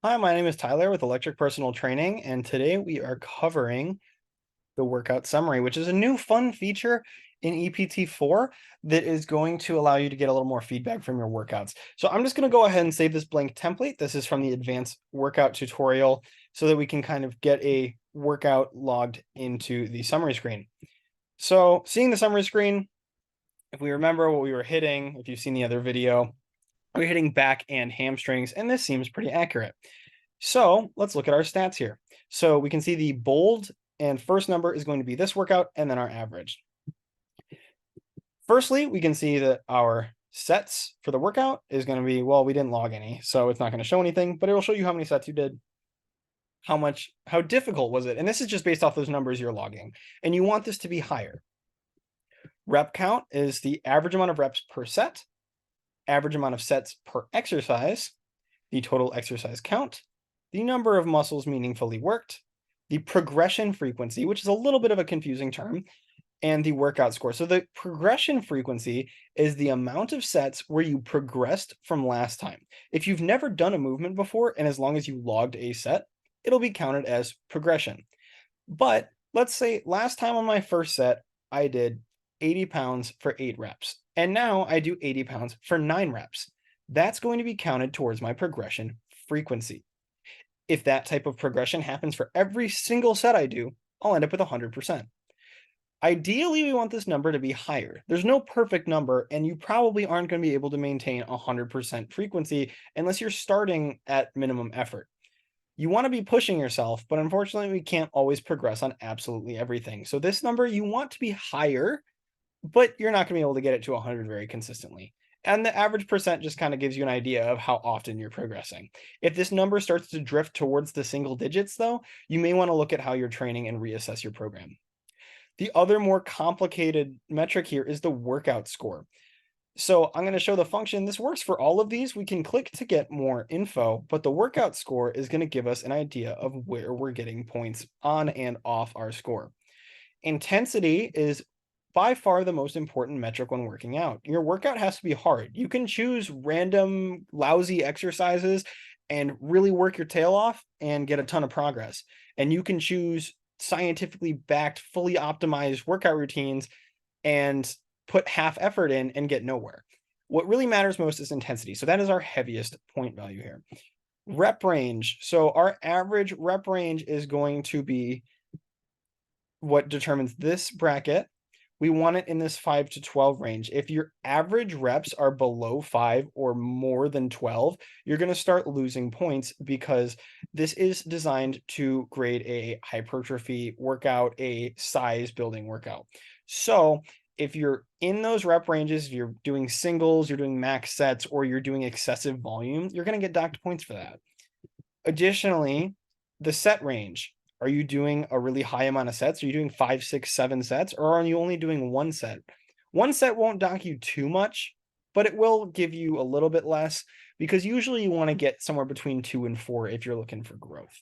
Hi, my name is Tyler with Electric Personal Training, and today we are covering the workout summary, which is a new fun feature in EPT 4 that is going to allow you to get a little more feedback from your workouts. So I'm just going to go ahead and save this blank template. This is from the advanced workout tutorial so that we can kind of get a workout logged into the summary screen. So seeing the summary screen, if we remember what we were hitting, if you've seen the other video, we're hitting back and hamstrings, and this seems pretty accurate. So let's look at our stats here. So we can see the bold and first number is going to be this workout and then our average. Firstly, we can see that our sets for the workout is going to be, well, we didn't log any, so it's not going to show anything, but it will show you how many sets you did, how difficult was it. And this is just based off those numbers you're logging. And you want this to be higher. Rep count is the average amount of reps per set, average amount of sets per exercise, the total exercise count, the number of muscles meaningfully worked, the progression frequency, which is a little bit of a confusing term, and the workout score. So the progression frequency is the amount of sets where you progressed from last time. If you've never done a movement before, and as long as you logged a set, it'll be counted as progression. But let's say last time on my first set, I did 80 pounds for 8 reps, and now I do 80 pounds for 9 reps. That's going to be counted towards my progression frequency. If that type of progression happens for every single set I do, I'll end up with 100%. Ideally, we want this number to be higher. There's no perfect number, and you probably aren't going to be able to maintain 100% frequency unless you're starting at minimum effort. You want to be pushing yourself, but unfortunately, we can't always progress on absolutely everything. So this number, you want to be higher, but you're not going to be able to get it to 100 very consistently. And the average percent just kind of gives you an idea of how often you're progressing. If this number starts to drift towards the single digits, though, you may want to look at how you're training and reassess your program. The other more complicated metric here is the workout score. So I'm going to show the function. This works for all of these. We can click to get more info, but the workout score is going to give us an idea of where we're getting points on and off our score. Intensity is by far the most important metric when working out. Your workout has to be hard. You can choose random lousy exercises and really work your tail off and get a ton of progress. And you can choose scientifically backed, fully optimized workout routines and put half effort in and get nowhere. What really matters most is intensity. So that is our heaviest point value here. Rep range. So our average rep range is going to be what determines this bracket. We want it in this 5 to 12 range. If your average reps are below 5 or more than 12, you're going to start losing points because this is designed to grade a hypertrophy workout, a size building workout. So if you're in those rep ranges, if you're doing singles, you're doing max sets, or you're doing excessive volume, you're going to get docked points for that. Additionally, the set range. Are you doing a really high amount of sets? Are you doing 5, 6, 7 sets? Or are you only doing one set? One set won't dock you too much, but it will give you a little bit less because usually you want to get somewhere between 2 and 4 if you're looking for growth.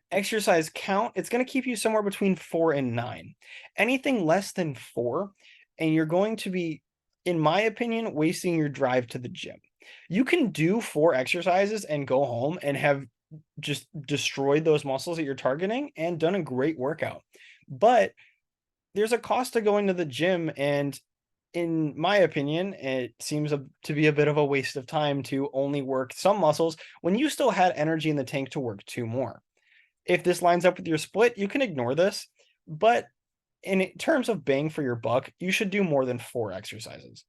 Exercise count, it's going to keep you somewhere between 4 and 9. Anything less than 4, and you're going to be, in my opinion, wasting your drive to the gym. You can do 4 exercises and go home and have just destroyed those muscles that you're targeting and done a great workout. But there's a cost to going to the gym, and in my opinion, it seems to be a bit of a waste of time to only work some muscles when you still had energy in the tank to work 2 more. If this lines up with your split, you can ignore this, but in terms of bang for your buck, you should do more than 4 exercises.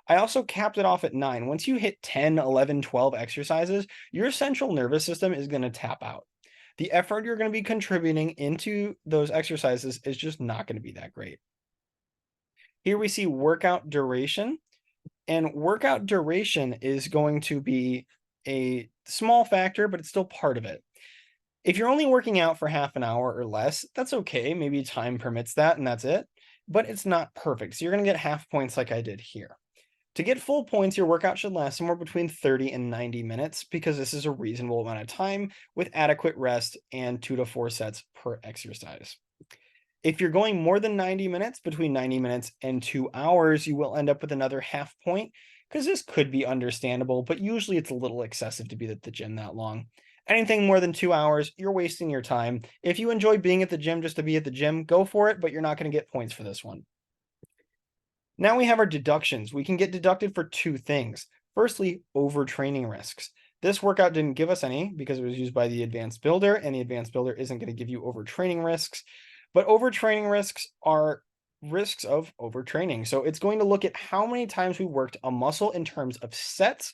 I also capped it off at 9. Once you hit 10, 11, 12 exercises, your central nervous system is going to tap out. The effort you're going to be contributing into those exercises is just not going to be that great. Here we see workout duration, and workout duration is going to be a small factor, but it's still part of it. If you're only working out for half an hour or less, that's okay. Maybe time permits that and that's it, but it's not perfect. So you're going to get half points like I did here. To get full points, your workout should last somewhere between 30 and 90 minutes because this is a reasonable amount of time with adequate rest and 2 to 4 sets per exercise. If you're going more than 90 minutes, between 90 minutes and 2 hours, you will end up with another half point because this could be understandable, but usually it's a little excessive to be at the gym that long. Anything more than 2 hours, you're wasting your time. If you enjoy being at the gym just to be at the gym, go for it, but you're not going to get points for this one. Now we have our deductions. We can get deducted for two things. Firstly, overtraining risks. This workout didn't give us any because it was used by the advanced builder, and the advanced builder isn't going to give you overtraining risks. But overtraining risks are risks of overtraining. So it's going to look at how many times we worked a muscle in terms of sets,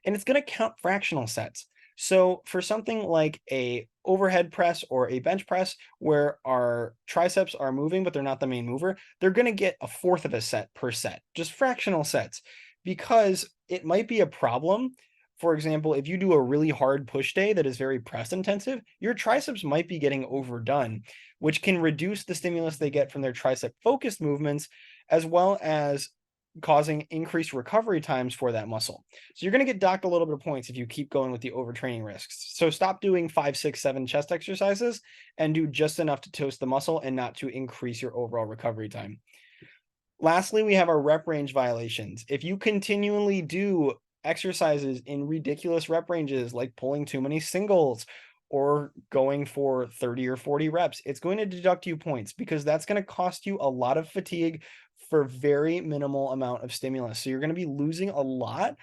and it's going to count fractional sets. So for something like a overhead press or a bench press where our triceps are moving, but they're not the main mover, they're going to get a fourth of a set per set, just fractional sets, because it might be a problem. For example, if you do a really hard push day that is very press intensive, your triceps might be getting overdone, which can reduce the stimulus they get from their tricep focused movements, as well as causing increased recovery times for that muscle. So you're going to get docked a little bit of points if you keep going with the overtraining risks. So stop doing 5, 6, 7 chest exercises and do just enough to toast the muscle and not to increase your overall recovery time. Lastly, we have our rep range violations. If you continually do exercises in ridiculous rep ranges, like pulling too many singles or going for 30 or 40 reps, it's going to deduct you points because that's going to cost you a lot of fatigue for very minimal amount of stimulus. So you're going to be losing a lot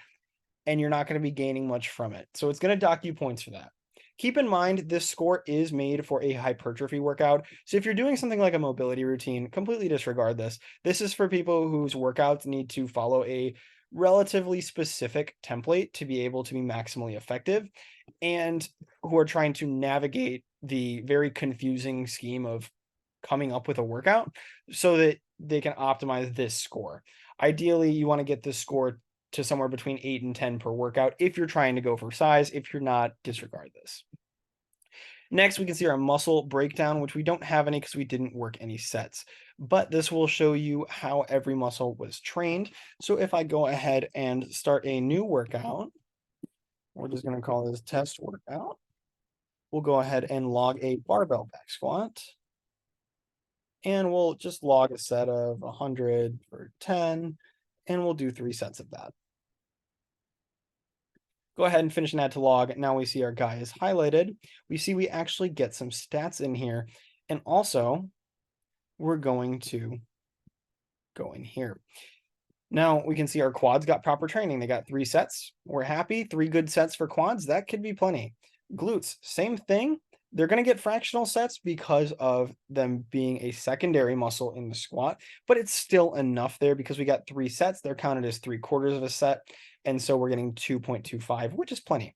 and you're not going to be gaining much from it. So it's going to dock you points for that. Keep in mind, this score is made for a hypertrophy workout. So if you're doing something like a mobility routine, completely disregard this. This is for people whose workouts need to follow a relatively specific template to be able to be maximally effective and who are trying to navigate the very confusing scheme of coming up with a workout so that they can optimize this score. Ideally, you want to get this score to somewhere between 8 and 10 per workout if you're trying to go for size. If you're not, disregard this. Next, we can see our muscle breakdown, which we don't have any because we didn't work any sets. But this will show you how every muscle was trained. So if I go ahead and start a new workout, we're just going to call this test workout. We'll go ahead and log a barbell back squat. And we'll just log a set of 100 for 10, and we'll do 3 sets of that. Go ahead and finish and add to log. Now we see our guy is highlighted. We see we actually get some stats in here. And also, we're going to go in here. Now we can see our quads got proper training. They got 3 sets. We're happy. 3 good sets for quads. That could be plenty. Glutes, same thing. They're going to get fractional sets because of them being a secondary muscle in the squat, but it's still enough there because we got 3 sets. They're counted as 3/4 of a set. And so we're getting 2.25, which is plenty.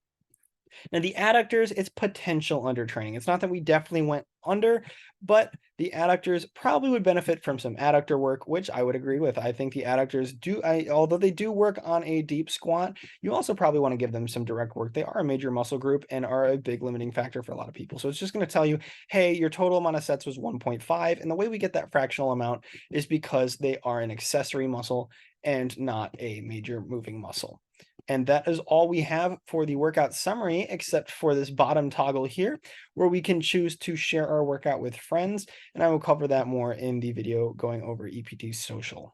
Now the adductors, it's potential undertraining. It's not that we definitely went under, but the adductors probably would benefit from some adductor work, which I would agree with. I think the adductors do, although they do work on a deep squat, you also probably want to give them some direct work. They are a major muscle group and are a big limiting factor for a lot of people. So it's just going to tell you, hey, your total amount of sets was 1.5. And the way we get that fractional amount is because they are an accessory muscle and not a major moving muscle. And that is all we have for the workout summary, except for this bottom toggle here, where we can choose to share our workout with friends. And I will cover that more in the video going over EPT social.